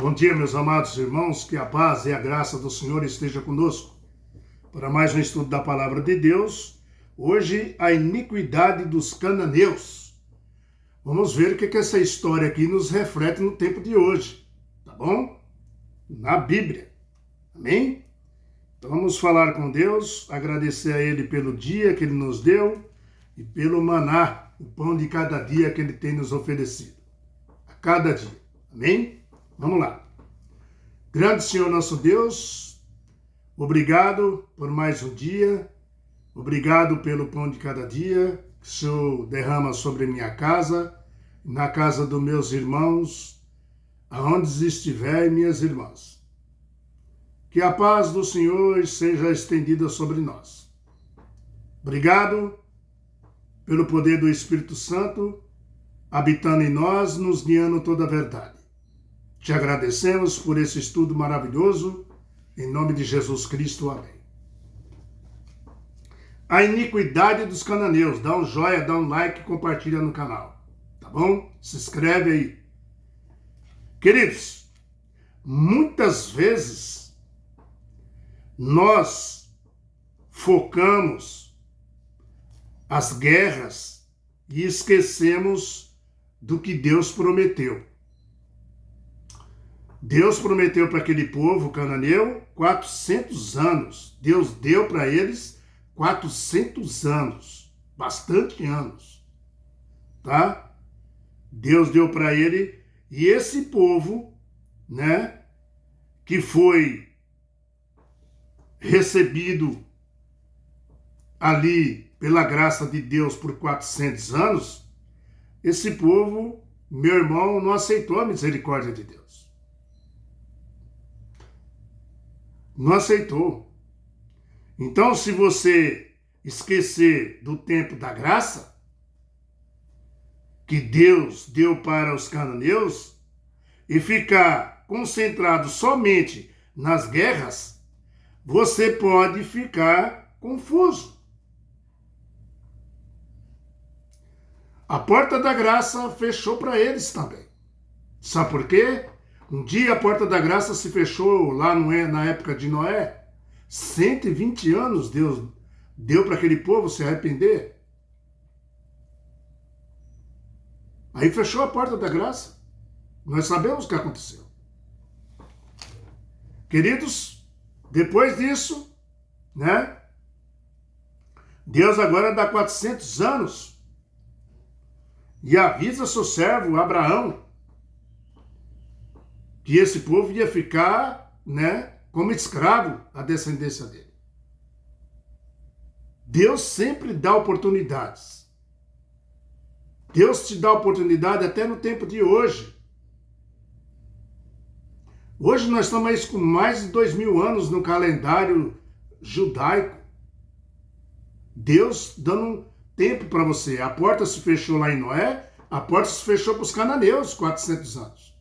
Bom dia, meus amados irmãos, que a paz e a graça do Senhor esteja conosco. Para mais um estudo da Palavra de Deus, hoje a iniquidade dos cananeus. Vamos ver o que essa história aqui nos reflete no tempo de hoje, tá bom? Na Bíblia, amém? Então vamos falar com Deus, agradecer a Ele pelo dia que Ele nos deu e pelo maná, o pão de cada dia que Ele tem nos oferecido, a cada dia, amém? Vamos lá. Grande Senhor nosso Deus, obrigado por mais um dia, obrigado pelo pão de cada dia que o Senhor derrama sobre minha casa, na casa dos meus irmãos, aonde estiver minhas irmãs. Que a paz do Senhor seja estendida sobre nós. Obrigado pelo poder do Espírito Santo, habitando em nós, nos guiando toda a verdade. Te agradecemos por esse estudo maravilhoso, em nome de Jesus Cristo, amém. A iniquidade dos cananeus. Dá um joinha, dá um like e compartilha no canal, tá bom? Se inscreve aí. Queridos, muitas vezes nós focamos as guerras e esquecemos do que Deus prometeu. Deus prometeu para aquele povo cananeu 400 anos. Deus deu para eles 400 anos. Bastante anos. Tá? Deus deu para ele. E esse povo, né, que foi recebido ali pela graça de Deus por 400 anos, esse povo, meu irmão, não aceitou a misericórdia de Deus. Não aceitou. Então, se você esquecer do tempo da graça que Deus deu para os cananeus e ficar concentrado somente nas guerras, você pode ficar confuso. A porta da graça fechou para eles também. Sabe por quê? Um dia a porta da graça se fechou lá na época de Noé. 120 anos Deus deu para aquele povo se arrepender. Aí fechou a porta da graça. Nós sabemos o que aconteceu. Queridos, depois disso, né? Deus agora dá 400 anos e avisa seu servo Abraão que esse povo ia ficar, né, como escravo a descendência dele. Deus sempre dá oportunidades. Deus te dá oportunidade até no tempo de hoje. Hoje nós estamos aí com mais de 2000 anos no calendário judaico. Deus dando um tempo para você. A porta se fechou lá em Noé, a porta se fechou para os cananeus 400 anos.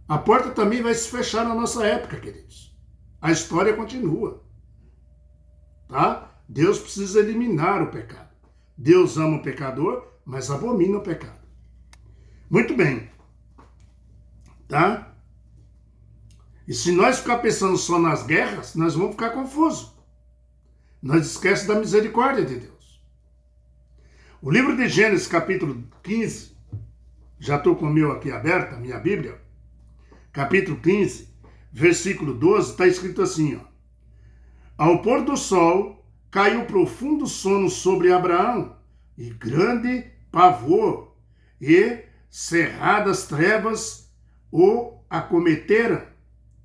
A porta também vai se fechar na nossa época, queridos. A história continua. Tá? Deus precisa eliminar o pecado. Deus ama o pecador, mas abomina o pecado. Muito bem. Tá? E se nós ficar pensando só nas guerras, nós vamos ficar confusos. Nós esquecemos da misericórdia de Deus. O livro de Gênesis, capítulo 15, já estou com o meu aqui aberto, a minha Bíblia, capítulo 15, versículo 12, está escrito assim, ó. Ao pôr do sol, caiu profundo sono sobre Abraão, e grande pavor, e cerradas trevas o acometeram.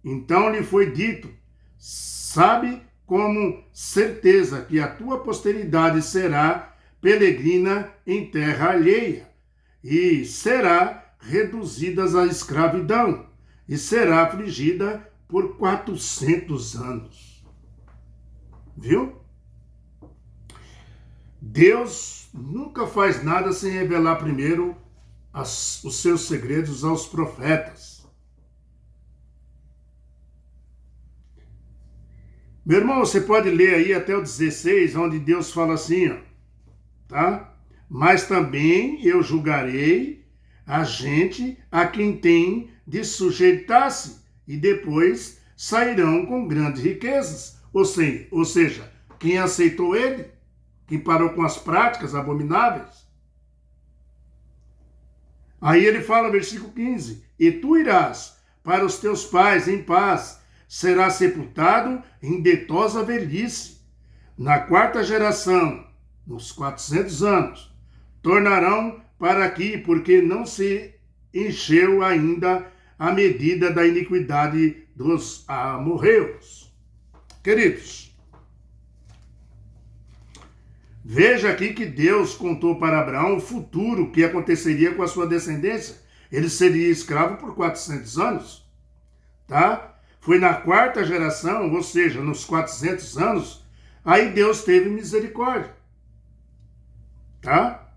Então lhe foi dito, sabe como certeza que a tua posteridade será peregrina em terra alheia, e será reduzida à escravidão, e será afligida por 400 anos. Viu? Deus nunca faz nada sem revelar primeiro os seus segredos aos profetas. Meu irmão, você pode ler aí até o 16, onde Deus fala assim, ó, tá? Mas também eu julgarei a gente a quem tem de sujeitar-se e depois sairão com grandes riquezas. Ou seja, quem aceitou ele, quem parou com as práticas abomináveis. Aí ele fala, versículo 15, e tu irás para os teus pais em paz, serás sepultado em ditosa velhice. Na quarta geração, nos 400 anos, tornarão para aqui, porque não se encheu ainda a medida da iniquidade dos amorreus. Queridos, veja aqui que Deus contou para Abraão o futuro que aconteceria com a sua descendência. Ele seria escravo por 400 anos, tá? Foi na quarta geração, ou seja, nos 400 anos, aí Deus teve misericórdia, tá?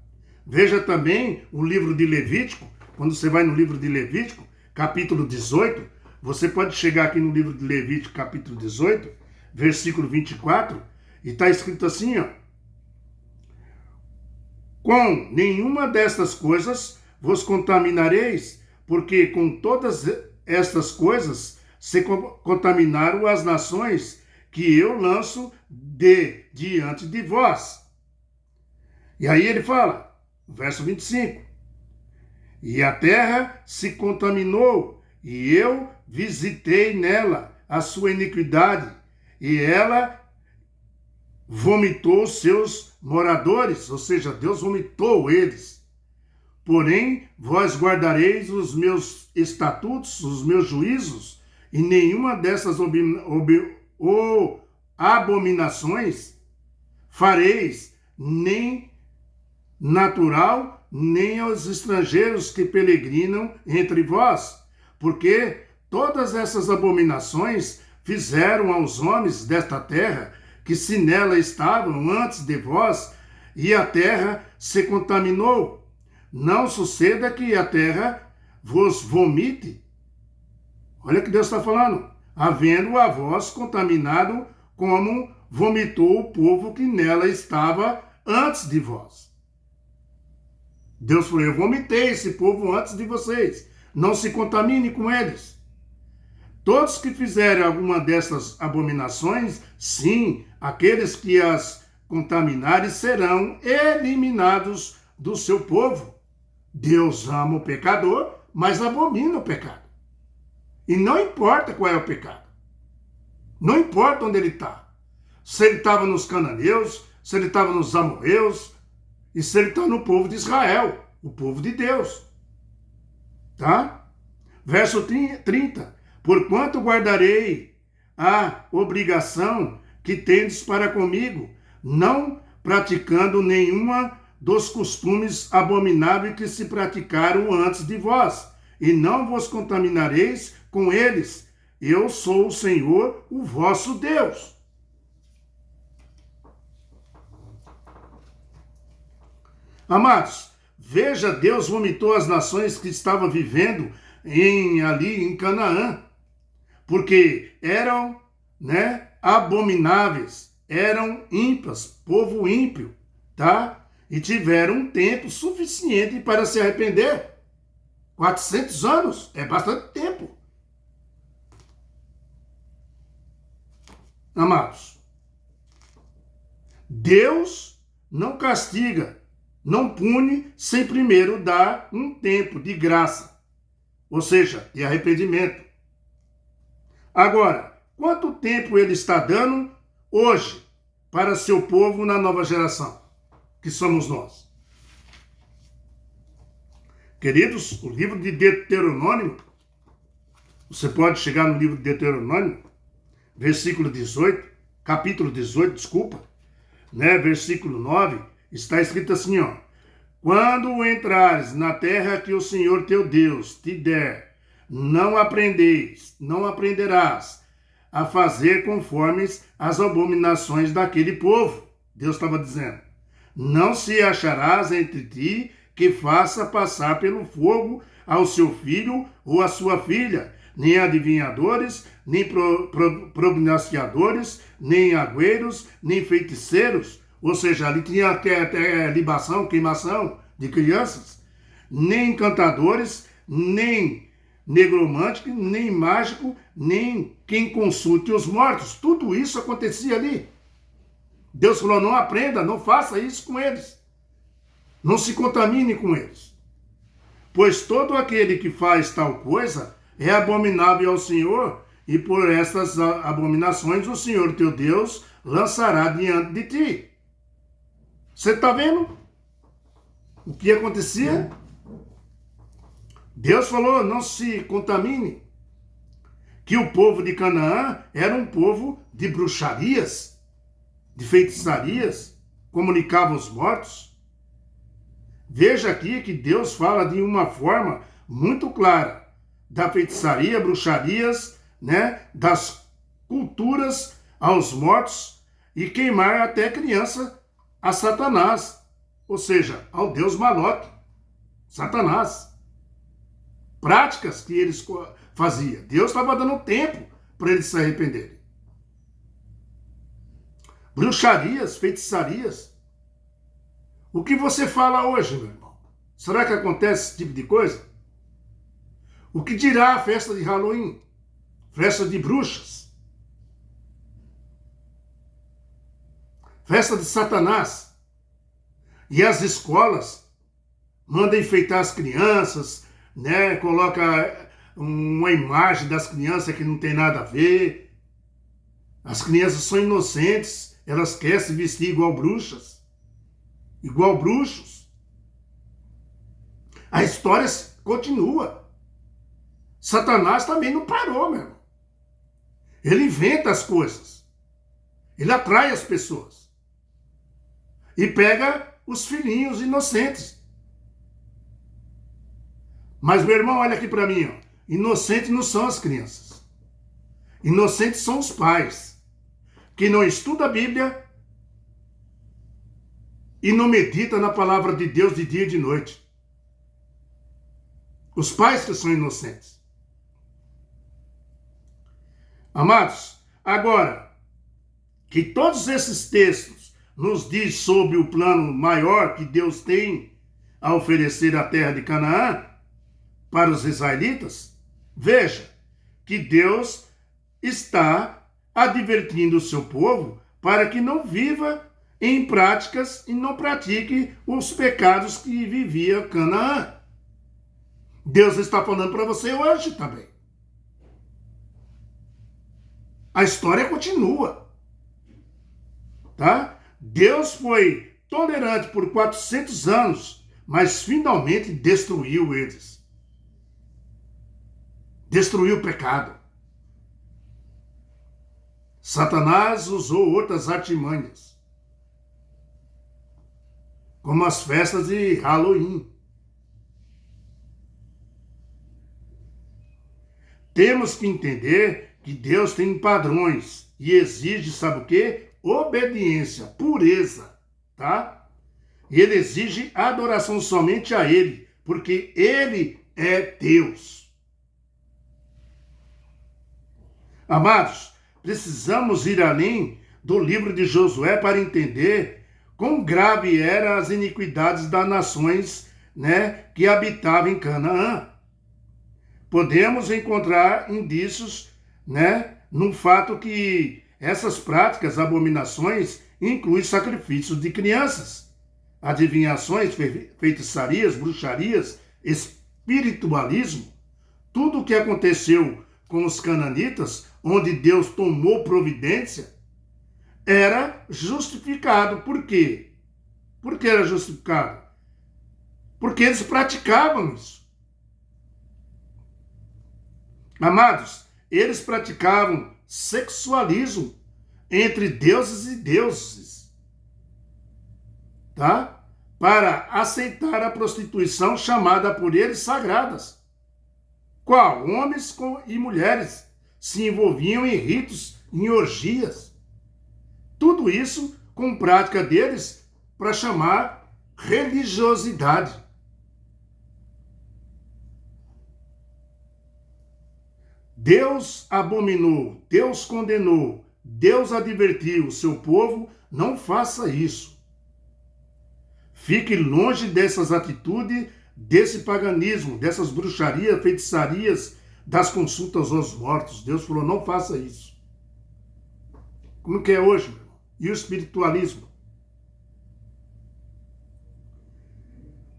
Veja também o livro de Levítico. Quando você vai no livro de Levítico, capítulo 18, você pode chegar aqui no livro de Levítico, capítulo 18, versículo 24, e está escrito assim, ó. Com nenhuma destas coisas vos contaminareis, porque com todas estas coisas se contaminaram as nações que eu lanço diante de vós. E aí ele fala, verso 25, e a terra se contaminou, e eu visitei nela a sua iniquidade, e ela vomitou seus moradores, ou seja, Deus vomitou eles. Porém, vós guardareis os meus estatutos, os meus juízos, e nenhuma dessas abominações fareis, nem natural, nem aos estrangeiros que peregrinam entre vós, porque todas essas abominações fizeram aos homens desta terra, que se nela estavam antes de vós, e a terra se contaminou. Não suceda que a terra vos vomite. Olha o que Deus está falando. Havendo a vós contaminado, como vomitou o povo que nela estava antes de vós. Deus falou, eu vomitei esse povo antes de vocês. Não se contamine com eles. Todos que fizerem alguma dessas abominações, sim, aqueles que as contaminarem serão eliminados do seu povo. Deus ama o pecador, mas abomina o pecado. E não importa qual é o pecado. Não importa onde ele está. Se ele estava nos cananeus, se ele estava nos amorreus, e se ele está no povo de Israel, o povo de Deus. Tá? Verso 30. Porquanto guardarei a obrigação que tendes para comigo, não praticando nenhuma dos costumes abomináveis que se praticaram antes de vós, e não vos contaminareis com eles. Eu sou o Senhor, o vosso Deus. Amados, veja, Deus vomitou as nações que estavam vivendo ali em Canaã, porque eram, abomináveis, eram ímpios, povo ímpio, tá? E tiveram um tempo suficiente para se arrepender. 400 anos é bastante tempo. Amados, Deus não castiga, não pune sem primeiro dar um tempo de graça, ou seja, de arrependimento. Agora, quanto tempo ele está dando hoje para seu povo na nova geração, que somos nós? Queridos, o livro de Deuteronômio, você pode chegar no livro de Deuteronômio, capítulo 18, versículo 9, está escrito assim, ó. Quando entrares na terra que o Senhor teu Deus te der, não aprenderás a fazer conformes às abominações daquele povo. Deus estava dizendo, não se acharás entre ti que faça passar pelo fogo ao seu filho ou à sua filha, nem adivinhadores, nem prognosticadores, nem agüeiros, nem feiticeiros. Ou seja, ali tinha até libação, queimação de crianças, nem encantadores, nem negromântico, nem mágico, nem quem consulte os mortos. Tudo isso acontecia ali. Deus falou, não aprenda, não faça isso com eles. Não se contamine com eles. Pois todo aquele que faz tal coisa é abominável ao Senhor, e por estas abominações o Senhor teu Deus lançará diante de ti. Você está vendo o que acontecia? Deus falou, não se contamine. Que o povo de Canaã era um povo de bruxarias, de feitiçarias, comunicava os mortos. Veja aqui que Deus fala de uma forma muito clara da feitiçaria, bruxarias, né, das culturas aos mortos e queimar até criança a Satanás, ou seja, ao Deus Maloque, Satanás. Práticas que eles faziam. Deus estava dando tempo para eles se arrependerem. Bruxarias, feitiçarias. O que você fala hoje, meu irmão? Será que acontece esse tipo de coisa? O que dirá a festa de Halloween? Festa de bruxas? Festa de Satanás? E as escolas mandam enfeitar as crianças, né? Coloca uma imagem das crianças que não tem nada a ver. As crianças são inocentes, elas querem se vestir igual bruxas, igual bruxos. A história continua. Satanás também não parou, meu irmão. Ele inventa as coisas. Ele atrai as pessoas. E pega os filhinhos inocentes. Mas, meu irmão, olha aqui para mim, ó. Inocentes não são as crianças. Inocentes são os pais, que não estudam a Bíblia e não medita na palavra de Deus de dia e de noite. Os pais que são inocentes. Amados, agora, que todos esses textos nos diz sobre o plano maior que Deus tem a oferecer à terra de Canaã para os israelitas, veja que Deus está advertindo o seu povo para que não viva em práticas e não pratique os pecados que vivia Canaã. Deus está falando para você hoje também. A história continua, tá? Deus foi tolerante por 400 anos, mas finalmente destruiu eles. Destruiu o pecado. Satanás usou outras artimanhas, como as festas de Halloween. Temos que entender que Deus tem padrões e exige, sabe o quê? Obediência, pureza, tá? Ele exige adoração somente a Ele, porque Ele é Deus. Amados, precisamos ir além do livro de Josué para entender quão grave eram as iniquidades das nações, né, que habitavam em Canaã. Podemos encontrar indícios, né, no fato que essas práticas, abominações, incluem sacrifícios de crianças, adivinhações, feitiçarias, bruxarias, espiritualismo. Tudo o que aconteceu com os cananitas, onde Deus tomou providência, era justificado. Por quê? Por que era justificado? Porque eles praticavam isso. Amados, eles praticavam sexualismo entre deuses e deuses, tá? Para aceitar a prostituição chamada por eles sagradas. Qual? Homens e mulheres se envolviam em ritos, em orgias. Tudo isso com prática deles para chamar religiosidade. Deus abominou, Deus condenou, Deus advertiu o seu povo, não faça isso. Fique longe dessas atitudes desse paganismo, dessas bruxarias, feitiçarias, das consultas aos mortos. Deus falou, não faça isso. Como que é hoje, meu irmão? E o espiritualismo?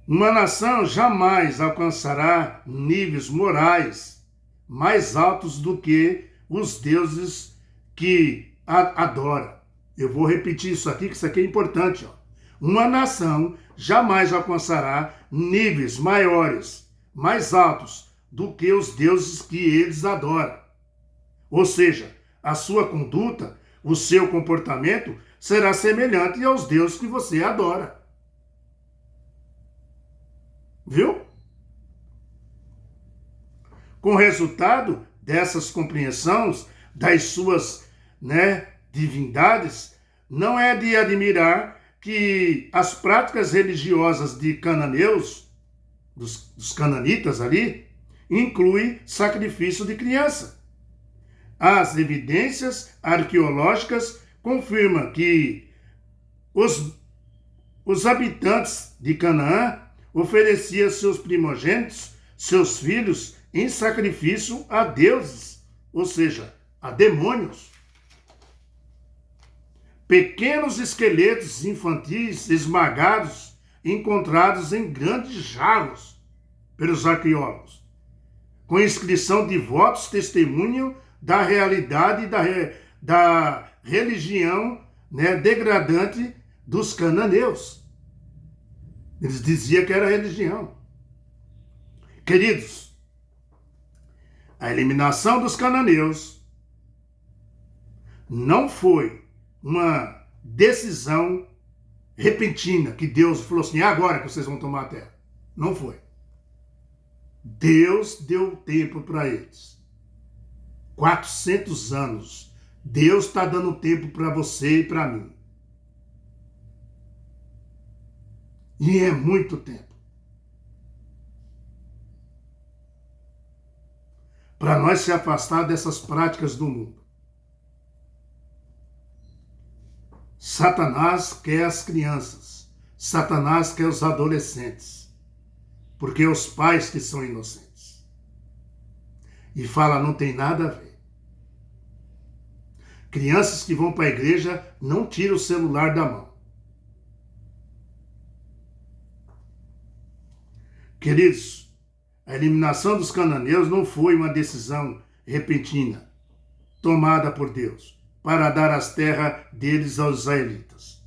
Uma nação jamais alcançará níveis morais mais altos do que os deuses que adora. Eu vou repetir isso aqui, que isso aqui é importante. Ó. Uma nação jamais alcançará níveis maiores, mais altos do que os deuses que eles adoram. Ou seja, a sua conduta, o seu comportamento será semelhante aos deuses que você adora. Viu? Com o resultado dessas compreensões das suas, divindades, não é de admirar que as práticas religiosas de cananeus, dos cananitas ali, inclui sacrifício de criança. As evidências arqueológicas confirmam que os habitantes de Canaã ofereciam seus primogênitos, seus filhos, em sacrifício a deuses, ou seja, a demônios. Pequenos esqueletos infantis esmagados, encontrados em grandes jarros pelos arqueólogos, com inscrição de votos testemunho da realidade da religião degradante dos cananeus. Eles diziam que era religião. Queridos, a eliminação dos cananeus não foi uma decisão repentina que Deus falou assim, agora que vocês vão tomar a terra. Não foi. Deus deu tempo para eles. 400 anos. Deus está dando tempo para você e para mim. E é muito tempo. Para nós se afastar dessas práticas do mundo. Satanás quer as crianças. Satanás quer os adolescentes. Porque é os pais que são inocentes. E fala, não tem nada a ver. Crianças que vão para a igreja, não tiram o celular da mão. Queridos, a eliminação dos cananeus não foi uma decisão repentina, tomada por Deus, para dar as terras deles aos israelitas.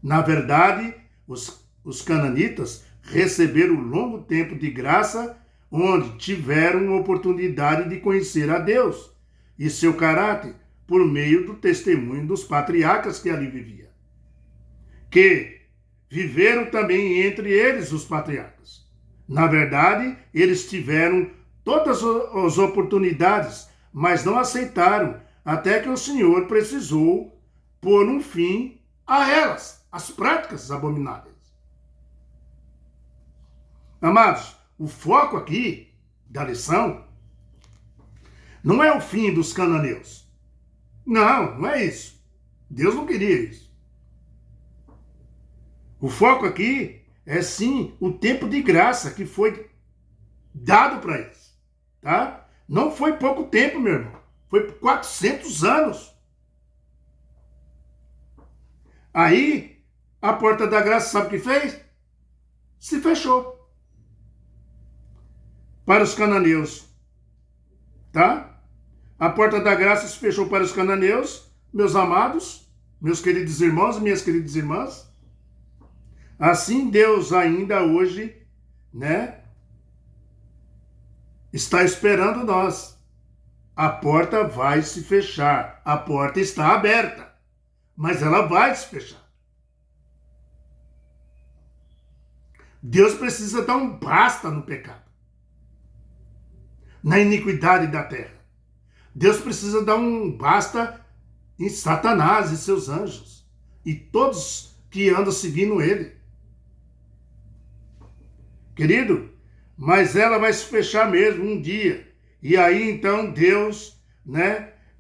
Na verdade, os cananitas receberam um longo tempo de graça, onde tiveram oportunidade de conhecer a Deus e seu caráter por meio do testemunho dos patriarcas que ali viviam, que viveram também entre eles os patriarcas. Na verdade, eles tiveram todas as oportunidades, mas não aceitaram, até que o Senhor precisou pôr um fim a elas, as práticas abomináveis. Amados, o foco aqui da lição não é o fim dos cananeus. Não, não é isso. Deus não queria isso. O foco aqui é sim o tempo de graça que foi dado para eles. Tá? Não foi pouco tempo, meu irmão. Foi 400 anos. Aí, a porta da graça, sabe o que fez? Se fechou. Para os cananeus. Tá? A porta da graça se fechou para os cananeus, meus amados, meus queridos irmãos e minhas queridas irmãs. Assim Deus ainda hoje, está esperando nós. A porta vai se fechar. A porta está aberta, mas ela vai se fechar. Deus precisa dar um basta no pecado, na iniquidade da terra. Deus precisa dar um basta em Satanás e seus anjos e todos que andam seguindo ele. Querido, mas ela vai se fechar mesmo um dia. E aí então Deus,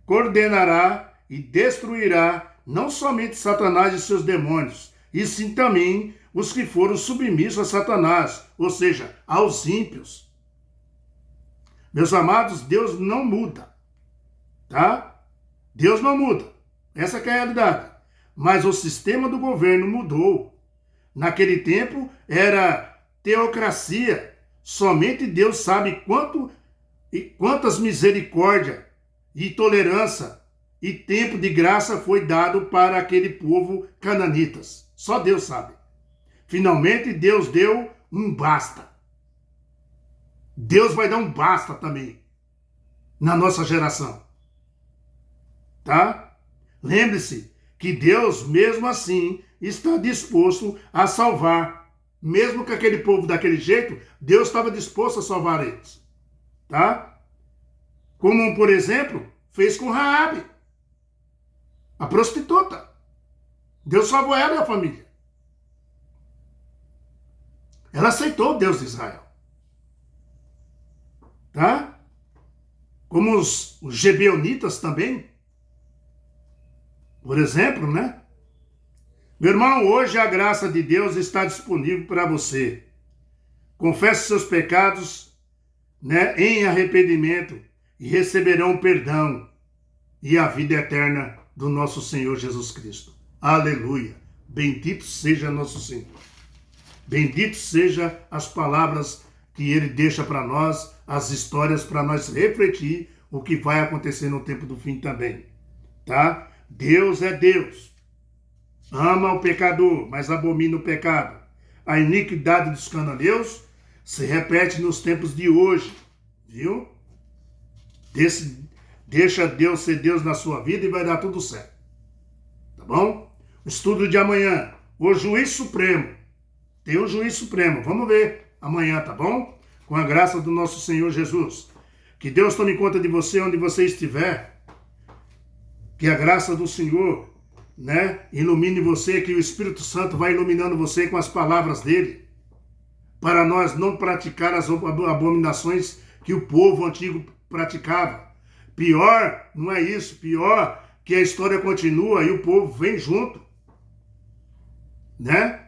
coordenará e destruirá não somente Satanás e seus demônios, e sim também os que foram submissos a Satanás, ou seja, aos ímpios. Meus amados, Deus não muda, tá? Deus não muda, essa que é a realidade. Mas o sistema do governo mudou. Naquele tempo era teocracia, somente Deus sabe quantas misericórdia e tolerância e tempo de graça foi dado para aquele povo cananitas. Só Deus sabe. Finalmente, Deus deu um basta. Deus vai dar um basta também na nossa geração. Tá? Lembre-se que Deus, mesmo assim, está disposto a salvar. Mesmo que aquele povo daquele jeito, Deus estava disposto a salvar eles. Tá? Como, por exemplo, fez com Raabe, a prostituta. Deus salvou ela e a família. Ela aceitou o Deus de Israel. Tá? Como os Gebeonitas também. Por exemplo, né? Meu irmão, hoje a graça de Deus está disponível para você. Confesse seus pecados, né, em arrependimento e receberão perdão e a vida eterna do nosso Senhor Jesus Cristo. Aleluia! Bendito seja nosso Senhor. Bendito seja as palavras que Ele deixa para nós, as histórias para nós refletir o que vai acontecer no tempo do fim também. Tá? Deus é Deus. Ama o pecador, mas abomina o pecado. A iniquidade dos cananeus se repete nos tempos de hoje. Viu? Deixa Deus ser Deus na sua vida e vai dar tudo certo. Tá bom? O estudo de amanhã. O juiz supremo. Tem um juiz supremo. Vamos ver amanhã, tá bom? Com a graça do nosso Senhor Jesus. Que Deus tome conta de você onde você estiver. Que a graça do Senhor, né, ilumine você, que o Espírito Santo vai iluminando você com as palavras dele. Para nós não praticar as abominações que o povo antigo praticava. Pior, não é isso. Pior que a história continua e o povo vem junto. Né?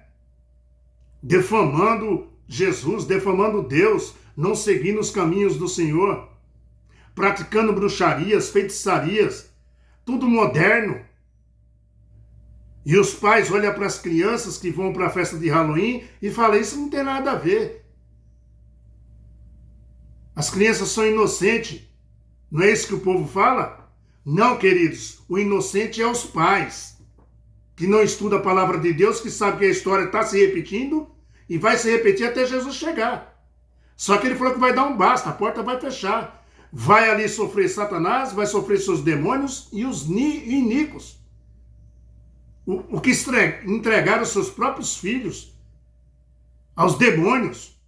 Defamando Jesus, defamando Deus, não seguindo os caminhos do Senhor, praticando bruxarias, feitiçarias, tudo moderno. E os pais olham para as crianças que vão para a festa de Halloween e falam, isso não tem nada a ver. As crianças são inocentes. Não é isso que o povo fala? Não, queridos, o inocente é os pais, que não estudam a palavra de Deus, que sabe que a história está se repetindo e vai se repetir até Jesus chegar. Só que ele falou que vai dar um basta, a porta vai fechar. Vai ali sofrer Satanás, vai sofrer seus demônios e os iníquos. O que entregaram seus próprios filhos aos demônios.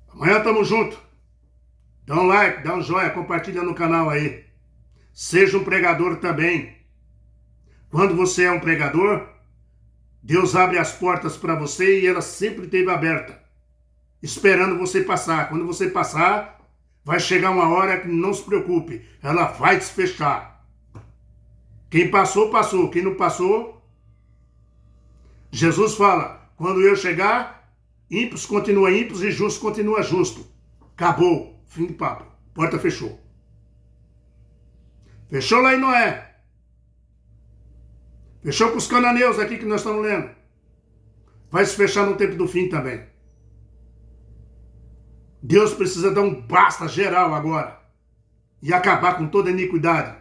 Amanhã estamos juntos. Dá um like, dá um joinha, compartilha no canal aí. Seja um pregador também. Quando você é um pregador, Deus abre as portas para você e ela sempre esteve aberta, esperando você passar. Quando você passar, vai chegar uma hora que não se preocupe, ela vai desfechar. Quem passou, passou. Quem não passou, Jesus fala, quando eu chegar, ímpios continua ímpios e justo continua justo. Acabou. Fim de papo. Porta fechou. Fechou lá em Noé. Fechou com os cananeus aqui que nós estamos lendo. Vai se fechar no tempo do fim também. Deus precisa dar um basta geral agora. E acabar com toda a iniquidade.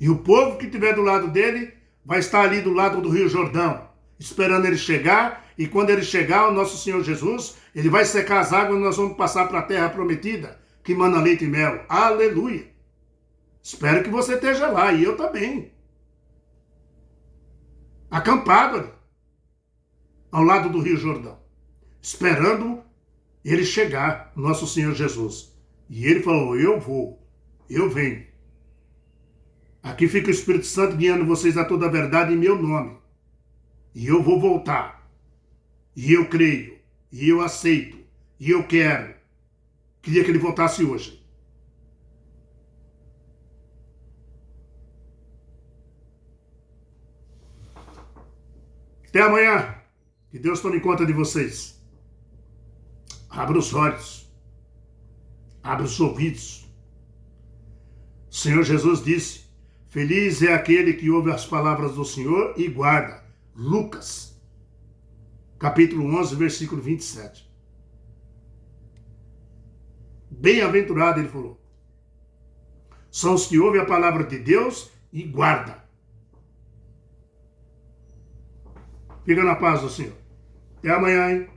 E o povo que estiver do lado dele vai estar ali do lado do Rio Jordão, esperando ele chegar. E quando ele chegar, o nosso Senhor Jesus, ele vai secar as águas e nós vamos passar para a terra prometida, que mana leite e mel. Aleluia! Espero que você esteja lá, e eu também. Acampado ali, ao lado do Rio Jordão, esperando ele chegar, nosso Senhor Jesus. E ele falou, eu vou, eu venho. Aqui fica o Espírito Santo guiando vocês a toda a verdade em meu nome. E eu vou voltar. E eu creio, e eu aceito, e eu quero. Queria que ele voltasse hoje. Até amanhã. Que Deus tome conta de vocês. Abra os olhos. Abra os ouvidos. O Senhor Jesus disse: feliz é aquele que ouve as palavras do Senhor e guarda. Lucas, capítulo 11, versículo 27. Bem-aventurado, ele falou, são os que ouvem a palavra de Deus e guardam. Fica na paz do Senhor. Até amanhã, hein?